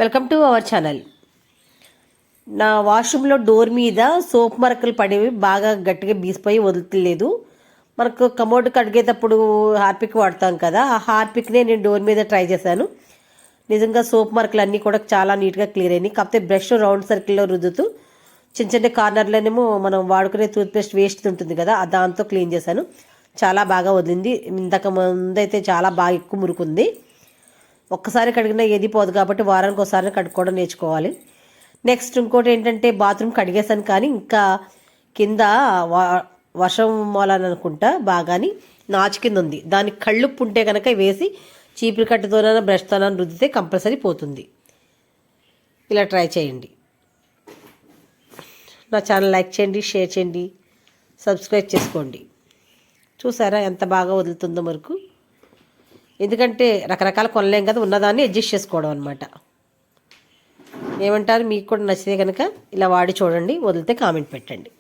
Welcome to our channel. నా వాష్రూమ్లో door మీద soap మరకలు పడేవి బాగా గట్టిగా బీసిపోయి వదులుతలేదు. మనకు కమోడ్ కడిగేటప్పుడు హార్పిక్ వాడతాం కదా, ఆ హార్పిక్నే నేను డోర్ మీద ట్రై చేశాను. నిజంగా సోప్ మరకలు అన్నీ కూడా చాలా నీట్గా క్లియర్ అయినాయి. కాకపోతే బ్రష్ రౌండ్ సర్కిల్లో రుద్దుతూ చిన్న చిన్న కార్నర్లోనేమో మనం వాడుకునే టూత్పేస్ట్ వేస్ట్ ఉంటుంది కదా, దాంతో క్లీన్ చేశాను. చాలా బాగా వదిలింది. ఇంతకు ముందైతే చాలా బాగా ఎక్కువ మురుకుంది. ఒక్కసారి కడిగినా ఏది పోదు కాబట్టి వారానికి ఒకసారి కడుక్కోవడం నేర్చుకోవాలి. నెక్స్ట్ ఇంకోటి ఏంటంటే బాత్రూమ్ కడిగేశాను, కానీ ఇంకా కింద వర్షం మూలని అనుకుంటా బాగాని నాచు కింద ఉంది. దానికి కళ్ళుప్పు ఉంటే కనుక వేసి చీపురు కట్టుతోనైనా బ్రష్తోనైనా రుద్దితే కంపల్సరీ పోతుంది. ఇలా ట్రై చేయండి. నా ఛానల్ లైక్ చేయండి, షేర్ చేయండి, సబ్స్క్రైబ్ చేసుకోండి. చూసారా ఎంత బాగా వదులుతుందో వరకు. ఎందుకంటే రకరకాల కొనలేం కదా, ఉన్నదాన్ని అడ్జస్ట్ చేసుకోవడం అనమాట. ఏమంటారు? మీకు కూడా నచ్చితే కనుక ఇలా వాడి చూడండి, వదిలితే కామెంట్ పెట్టండి.